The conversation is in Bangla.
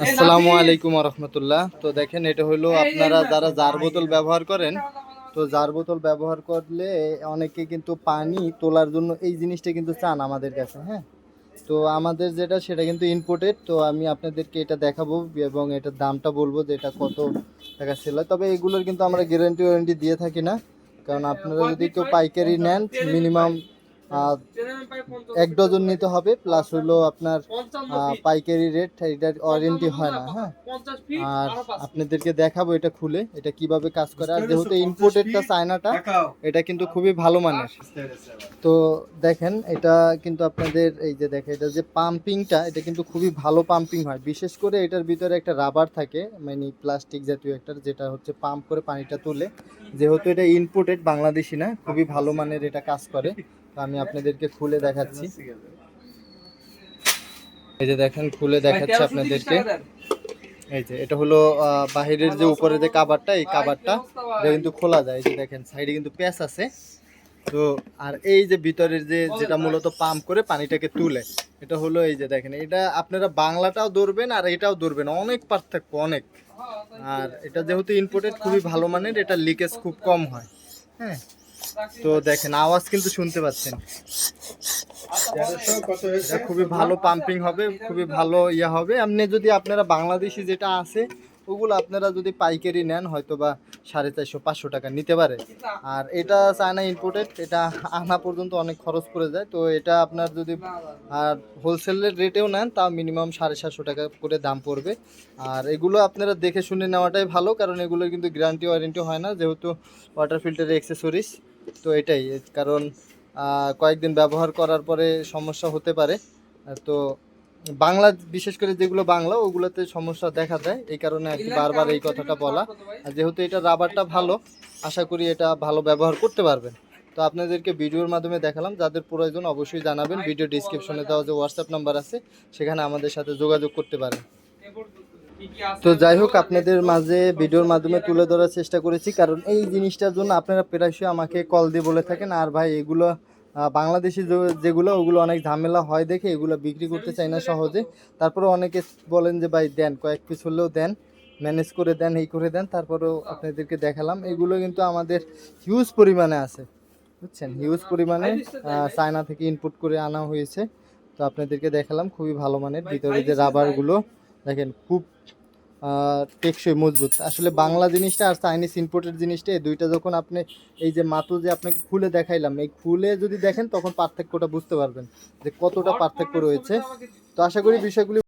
আসসালামু আলাইকুম রহমতুল্লাহ। তো দেখেন, এটা হলো আপনারা যারা জার বোতল ব্যবহার করেন, তো জার বোতল ব্যবহার করলে অনেকে কিন্তু পানি তোলার জন্য এই জিনিসটা কিন্তু চান আমাদের কাছে। হ্যাঁ, তো আমাদের যেটা সেটা কিন্তু ইম্পোর্টেড। তো আমি আপনাদেরকে এটা দেখাবো এবং এটার দামটা বলবো যে এটা কত টাকা সেল হয়। তবে এগুলোর কিন্তু আমরা গ্যারান্টি ওয়ারেন্টি দিয়ে থাকি না, কারণ আপনারা যদি কেউ পাইকারি নেন মিনিমাম 1 ডজন নিতে হবে, প্লাস হইলো আপনার পাইকারি রেট, এটার ওয়ারেন্টি হয় না। হ্যাঁ, আর আপনাদেরকে দেখাবো এটা খুলে এটা কিভাবে কাজ করে। আর যেহেতু ইম্পোর্টেডটা চায়নাটা, এটা কিন্তু খুবই ভালো মানের। তো দেখেন, এটা কিন্তু আপনাদের এই যে দেখেন, এটা যে পাম্পিংটা, এটা কিন্তু খুবই ভালো পাম্পিং হয়। বিশেষ করে এটার ভিতরে একটা রাবার থাকে, মানে প্লাস্টিক জাতীয় একটা, যেটা হচ্ছে পাম্প করে পানিটা তুলে। যেহেতু এটা ইম্পোর্টেড, বাংলাদেশি না, খুবই ভালো মানের এটা কাজ করে। তো আমি আপনাদেরকে খুলে দেখাচ্ছি। এই যে দেখেন, খুলে দেখাচ্ছি আপনাদেরকে। এই যে এটা হলো বাহিরের যে উপরে যে কাভারটা, এই কাভারটা এটা কিন্তু খোলা যায়। এই যে দেখেন, সাইডে কিন্তু প্যাচ আছে। তো আর এই যে ভিতরের যে যেটা মূলত পাম্প করে পানিটাকে তুলে, এটা হলো এই যে দেখেন, এটা আপনারা বাংলাটাও ধরবেন আর এটাও ধরবেন, অনেক পার্থক্য, অনেক। আর এটা যেহেতু ইম্পোর্টেড, খুবই ভালো মানের, এটা লিকেজ খুব কম হয়। হ্যাঁ, তো দেখেন আওয়াজ কিন্তু শুনতে পাচ্ছেন, এটা খুবই ভালো পাম্পিং হবে, খুবই ভালো হবে। এমনি যদি আপনারা বাংলাদেশি যেটা আছে ওগুলো আপনারা যদি পাইকারি নেন, হয়তো বা 450-500 টাকা নিতে পারে। আর এটা চায়না ইম্পোর্টেড, এটা আনা পর্যন্ত অনেক খরচ পড়ে যায়। তো এটা আপনার যদি আর হোলসেলের রেটেও নেন, তাও মিনিমাম 750 টাকা করে দাম পড়বে। আর এগুলো আপনারা দেখে শুনে নেওয়াটাই ভালো, কারণ এগুলো কিন্তু গ্যারান্টি ওয়ারেন্টি হয় না, যেহেতু ওয়াটার ফিল্টারের অ্যাক্সেসরিজ। তো এটাই কারণ, কয়েকদিন ব্যবহার করার পরে সমস্যা হতে পারে। তো বাংলা, বিশেষ করে যেগুলো বাংলা, ওগুলোতে সমস্যা দেখা দেয়, এই কারণে আর কি বারবার এই কথাটা বলা। আর যেহেতু এটা রাবারটা ভালো, আশা করি এটা ভালো ব্যবহার করতে পারবেন। তো আপনাদেরকে ভিডিওর মাধ্যমে দেখালাম, যাদের প্রয়োজন অবশ্যই জানাবেন। ভিডিও ডিসক্রিপশনে দেওয়া যে হোয়াটসঅ্যাপ নাম্বার আছে, সেখানে আমাদের সাথে যোগাযোগ করতে পারেন। তো যাই হোক, আপনাদের মাঝে ভিডিওর মাধ্যমে তুলে ধরার চেষ্টা করেছি, কারণ এই জিনিসটার জন্য আপনারা প্রায়শই আমাকে কল দিয়ে বলে থাকেন, আর ভাই এগুলো বাংলাদেশি যেগুলো, ওগুলো অনেক ঝামেলা হয় দেখে এগুলো বিক্রি করতে চাই না সহজে। তারপরে অনেকে বলেন যে ভাই দেন, কয়েক পিস হলেও দেন, ম্যানেজ করে দেন, এই করে দেন। তারপরেও আপনাদেরকে দেখালাম, এগুলো কিন্তু আমাদের হিউজ পরিমাণে আছে, বুঝছেন, হিউজ পরিমাণে চায়না থেকে ইনপুট করে আনা হয়েছে। তো আপনাদেরকে দেখালাম, খুবই ভালো মানের। ভিতরে যে রাবারগুলো দেখেন, খুব টেকসই, মজবুত। আসলে বাংলা জিনিসটা আর চাইনিজ ইম্পোর্টেড জিনিসটা, এই দুইটা যখন আপনি এই যে মাত্র যে আপনাকে খুলে দেখাইলাম, এই খুলে যদি দেখেন তখন পার্থক্যটা বুঝতে পারবেন যে কতটা পার্থক্য রয়েছে। তো আশা করি বিষয়গুলি